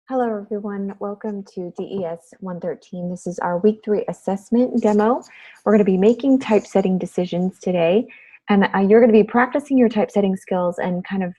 Hello, everyone. Welcome to DES 113. This is our week 3 assessment demo. We're going to be making typesetting decisions today, and you're going to be practicing your typesetting skills and kind of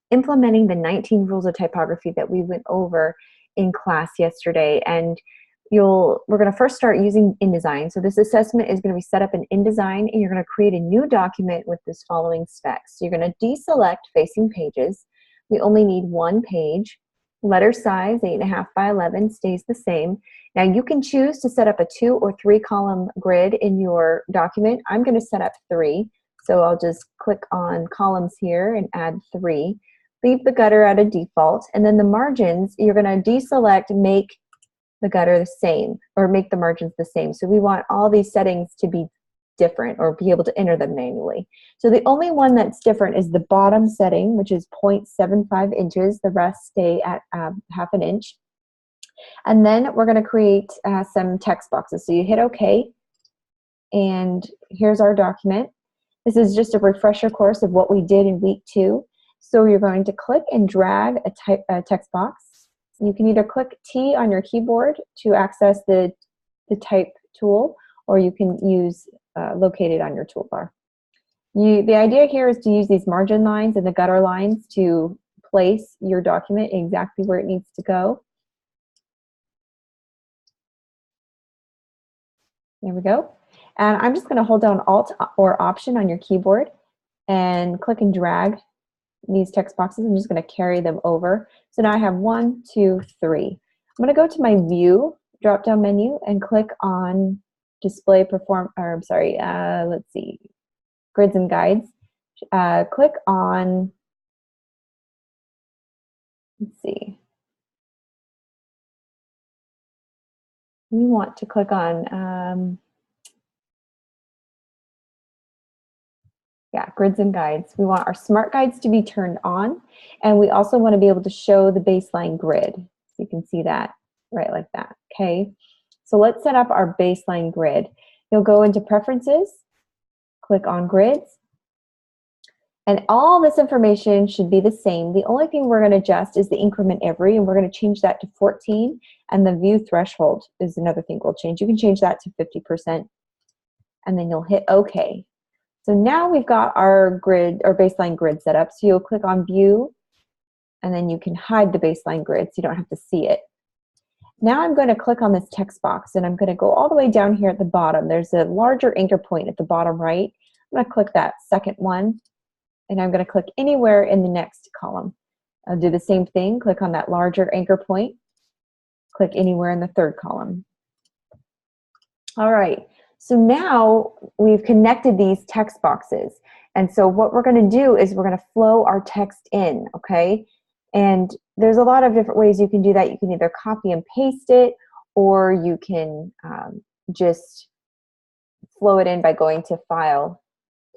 implementing the 19 rules of typography that we went over in class yesterday. And we're going to first start using InDesign. So this assessment is going to be set up in InDesign, and you're going to create a new document with this following specs. So you're going to deselect facing pages. We only need one page. Letter size, 8.5 by 11, stays the same. Now you can choose to set up a 2 or 3 column grid in your document. I'm going to set up 3. So I'll just click on columns here and add 3. Leave the gutter at a default. And then the margins, you're going to deselect, make the gutter the same, or make the margins the same. So we want all these settings to be different or be able to enter them manually. So the only one that's different is the bottom setting, which is 0.75 inches. The rest stay at half an inch. And then we're going to create some text boxes. So you hit OK, and here's our document. This is just a refresher course of what we did in week 2. So you're going to click and drag a text box. You can either click T on your keyboard to access the type tool, or you can use located on your toolbar. The idea here is to use these margin lines and the gutter lines to place your document exactly where it needs to go. There we go. And I'm just going to hold down Alt or Option on your keyboard and click and drag these text boxes. I'm just going to carry them over. So now I have 1, 2, 3. I'm going to go to my View drop-down menu and click on Display Perform, or I'm sorry, let's see, Grids and Guides. Click on, let's see, we want to click on, Grids and Guides. We want our Smart Guides to be turned on, and we also want to be able to show the baseline grid. So you can see that right like that, okay? So let's set up our baseline grid. You'll go into Preferences, click on Grids, and all this information should be the same. The only thing we're going to adjust is the increment every, and we're going to change that to 14, and the view threshold is another thing we'll change. You can change that to 50%, and then you'll hit OK. So now we've got our grid, or baseline grid set up. So you'll click on View, and then you can hide the baseline grid so you don't have to see it. Now I'm going to click on this text box, and I'm going to go all the way down here at the bottom. There's a larger anchor point at the bottom right. I'm going to click that second one, and I'm going to click anywhere in the next column. I'll do the same thing. Click on that larger anchor point. Click anywhere in the third column. All right. So now we've connected these text boxes. And so what we're going to do is we're going to flow our text in, okay? And there's a lot of different ways you can do that. You can either copy and paste it, or you can just flow it in by going to File,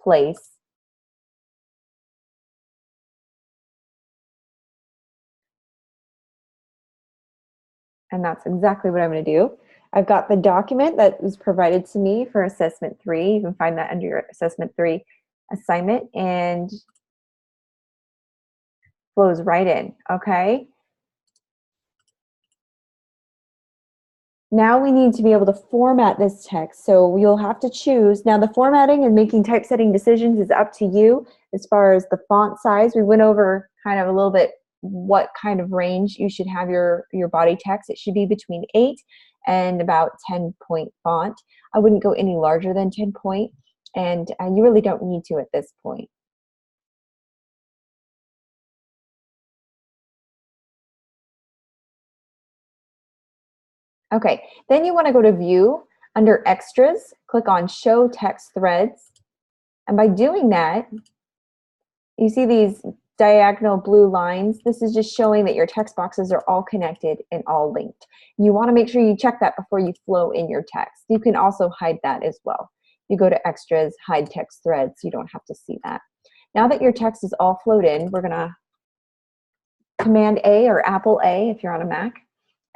Place. And that's exactly what I'm going to do. I've got the document that was provided to me for Assessment 3. You can find that under your Assessment 3 assignment, and flows right in, okay? Now we need to be able to format this text, so you'll have to choose. Now the formatting and making typesetting decisions is up to you. As far as the font size, we went over kind of a little bit what kind of range you should have your body text. It should be between 8 and about 10 point font. I wouldn't go any larger than 10 point, and you really don't need to at this point. Okay, then you want to go to View. Under Extras, click on Show Text Threads. And by doing that, you see these diagonal blue lines. This is just showing that your text boxes are all connected and all linked. You want to make sure you check that before you flow in your text. You can also hide that as well. You go to Extras, Hide Text Threads, so you don't have to see that. Now that your text is all flowed in, we're going to Command A or Apple A if you're on a Mac,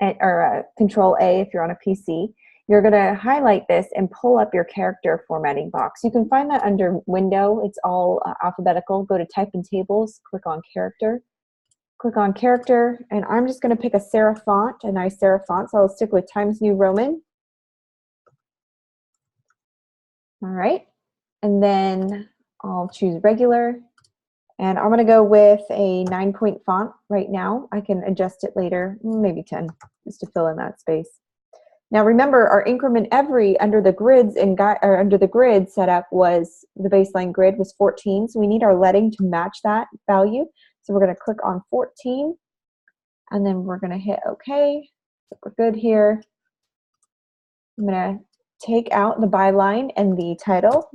or Control A if you're on a PC. You're going to highlight this and pull up your character formatting box. You can find that under Window. It's all alphabetical. Go to Type and Tables, click on Character, click on character, and I'm just going to pick a serif font, a nice serif font, so I'll stick with Times New Roman. All right, and then I'll choose regular, and I'm going to go with a 9-point font right now. I can adjust it later, maybe 10, just to fill in that space. Now remember, our increment every under the grids and under the grid setup was the baseline grid was 14, so we need our leading to match that value. So we're going to click on 14, and then we're going to hit OK. So we're good here. I'm going to take out the byline and the title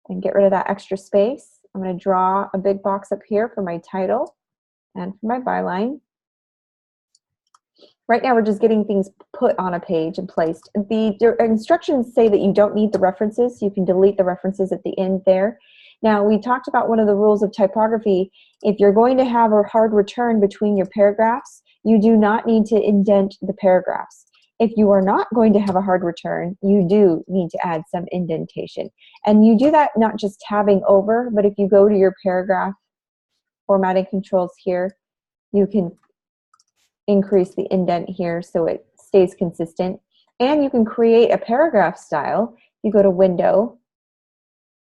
and get rid of that extra space. I'm going to draw a big box up here for my title and for my byline. Right now we're just getting things put on a page and placed. The instructions say that you don't need the references. You can delete the references at the end there. Now we talked about one of the rules of typography. If you're going to have a hard return between your paragraphs, you do not need to indent the paragraphs. If you are not going to have a hard return, you do need to add some indentation. And you do that not just tabbing over, but if you go to your paragraph formatting controls here, you can increase the indent here so it stays consistent. And you can create a paragraph style. You go to Window,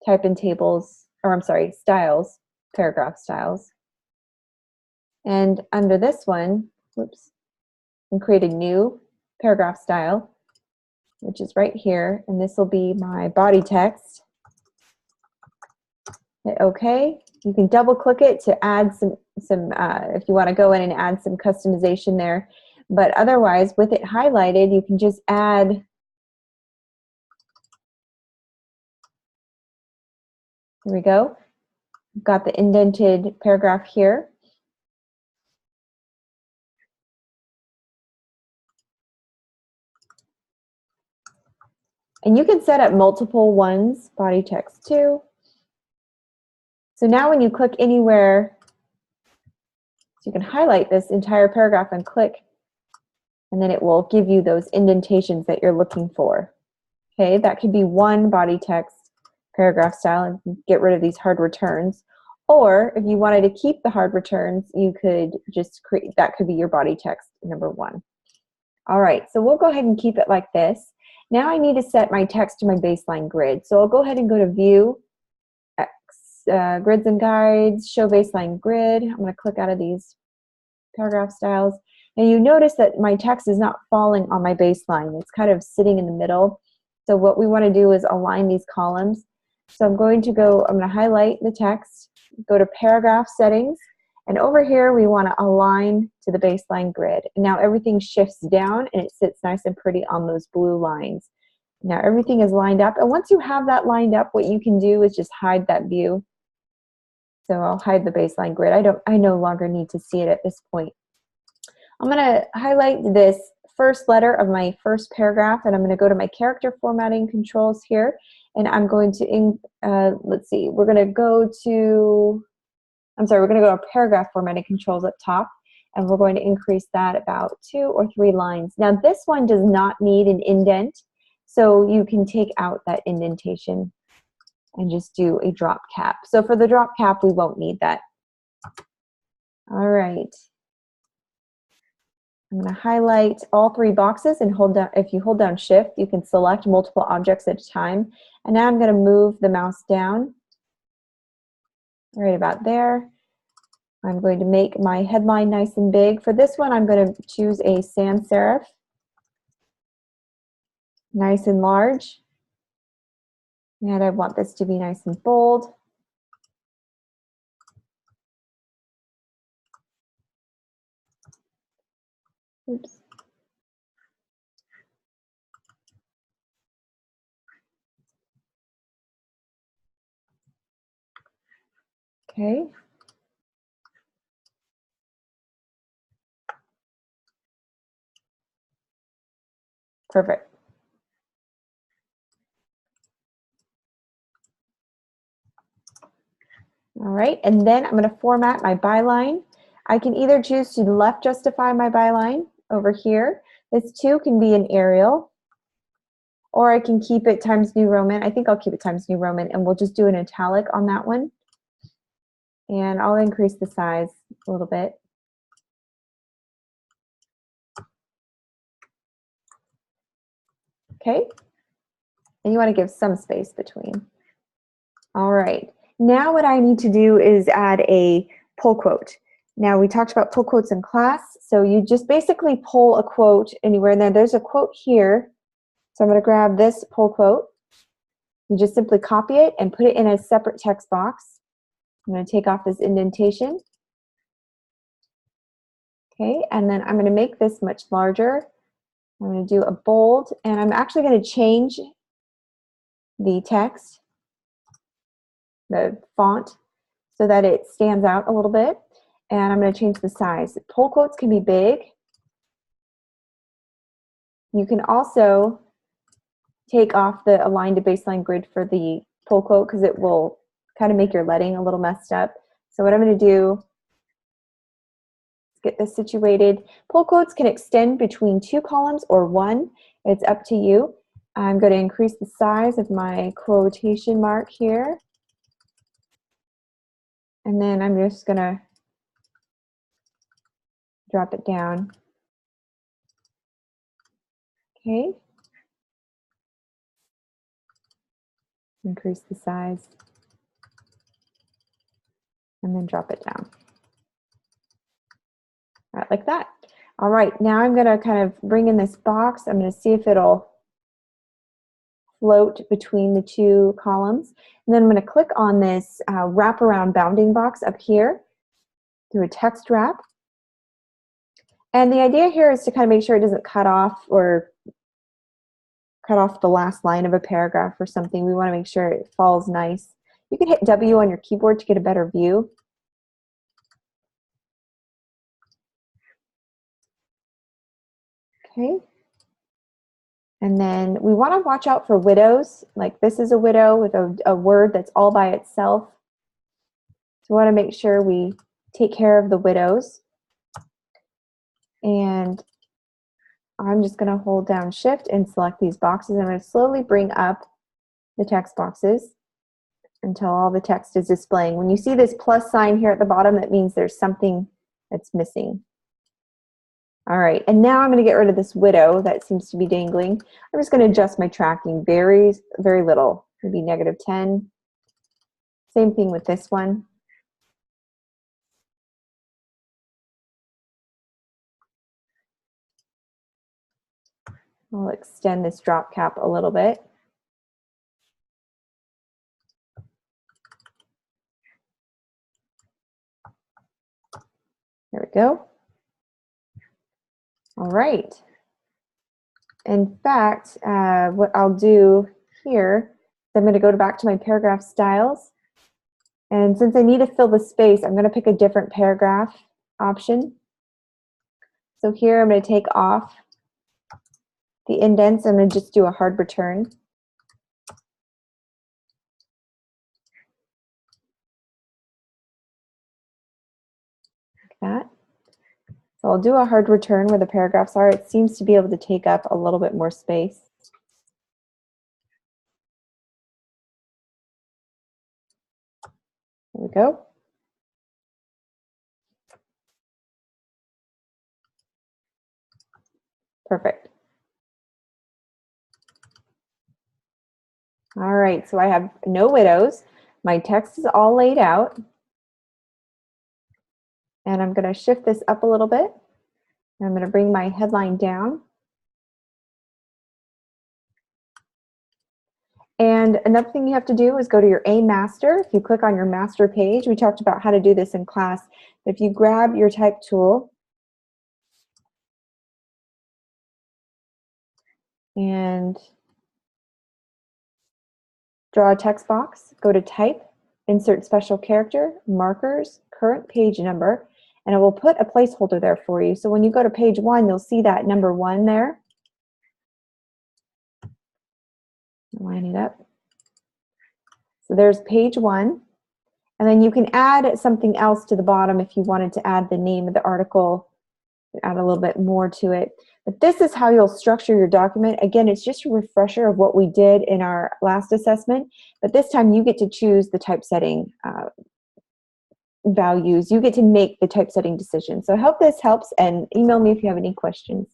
type in tables, or I'm sorry, styles, paragraph styles. And under this one, whoops, and create a new paragraph style, which is right here. And this will be my body text. Hit OK. You can double click it to add some if you want to go in and add some customization there. But otherwise, with it highlighted, you can just add. There we go. Got the indented paragraph here. And you can set up multiple ones, body text too. So now when you click anywhere, so you can highlight this entire paragraph and click, and then it will give you those indentations that you're looking for. Okay, that could be one body text paragraph style and get rid of these hard returns. Or if you wanted to keep the hard returns, you could just create, that could be your body text number 1. All right, so we'll go ahead and keep it like this. Now I need to set my text to my baseline grid. So I'll go ahead and go to View, Grids and Guides, Show Baseline Grid. I'm going to click out of these paragraph styles. And you notice that my text is not falling on my baseline. It's kind of sitting in the middle. So what we want to do is align these columns. So I'm going to highlight the text, go to Paragraph Settings, and over here we want to align to the baseline grid. And now everything shifts down and it sits nice and pretty on those blue lines. Now everything is lined up, and once you have that lined up, what you can do is just hide that view. So I'll hide the baseline grid. I no longer need to see it at this point. I'm going to highlight this first letter of my first paragraph, and I'm going to go to my character formatting controls here, and I'm going to, let's see, we're going to go to paragraph formatting controls up top, and we're going to increase that about 2 or 3 lines. Now this one does not need an indent, so you can take out that indentation and just do a drop cap. So for the drop cap, we won't need that. All right. I'm going to highlight all 3 boxes and hold down. If you hold down Shift, you can select multiple objects at a time. And now I'm going to move the mouse down right about there. I'm going to make my headline nice and big. For this one, I'm going to choose a sans serif, nice and large. And I want this to be nice and bold. Oops. Okay. Perfect. All right, and then I'm going to format my byline. I can either choose to left justify my byline over here. This too can be an Arial, or I can keep it Times New Roman. I think I'll keep it Times New Roman, and we'll just do an italic on that one. And I'll increase the size a little bit. Okay? And you want to give some space between. All right. Now what I need to do is add a pull quote. Now we talked about pull quotes in class, so you just basically pull a quote anywhere in there. There's a quote here, so I'm going to grab this pull quote. You just simply copy it and put it in a separate text box. I'm going to take off this indentation. Okay, and then I'm going to make this much larger. I'm going to do a bold, and I'm actually going to change the text, the font, so that it stands out a little bit. And I'm going to change the size. Pull quotes can be big. You can also take off the align to baseline grid for the pull quote because it will kind of make your lettering a little messed up. So what I'm going to do is get this situated. Pull quotes can extend between 2 columns or 1. It's up to you. I'm going to increase the size of my quotation mark here. And then I'm just going to drop it down. Okay. Increase the size. And then drop it down. All right, like that. All right, now I'm going to kind of bring in this box. I'm going to see if it'll float between the 2 columns. And then I'm going to click on this wraparound bounding box up here through a text wrap. And the idea here is to kind of make sure it doesn't cut off the last line of a paragraph or something. We want to make sure it falls nice. You can hit W on your keyboard to get a better view. Okay. And then we want to watch out for widows. Like this is a widow with a word that's all by itself. So we want to make sure we take care of the widows. And I'm just going to hold down Shift and select these boxes. I'm going to slowly bring up the text boxes until all the text is displaying. When you see this plus sign here at the bottom, that means there's something that's missing. All right, and now I'm going to get rid of this widow that seems to be dangling. I'm just going to adjust my tracking very, very little, maybe -10. Same thing with this one. I'll extend this drop cap a little bit. There we go. All right. In fact, what I'll do here, I'm going to go back to my paragraph styles. And since I need to fill the space, I'm going to pick a different paragraph option. So here I'm going to take off the indents. I'm going to just do a hard return. Like that. So I'll do a hard return where the paragraphs are. It seems to be able to take up a little bit more space. There we go. Perfect. All right, so I have no widows. My text is all laid out. And I'm going to shift this up a little bit. And I'm going to bring my headline down. And another thing you have to do is go to your A master. If you click on your master page, we talked about how to do this in class. If you grab your type tool and draw a text box, go to type, insert special character, markers, current page number, and it will put a placeholder there for you. So when you go to page 1, you'll see that number 1 there. Line it up. So there's page 1. And then you can add something else to the bottom if you wanted to add the name of the article, add a little bit more to it. But this is how you'll structure your document. Again, it's just a refresher of what we did in our last assessment, but this time you get to choose the typesetting values. You get to make the typesetting decision. So I hope this helps, and email me if you have any questions.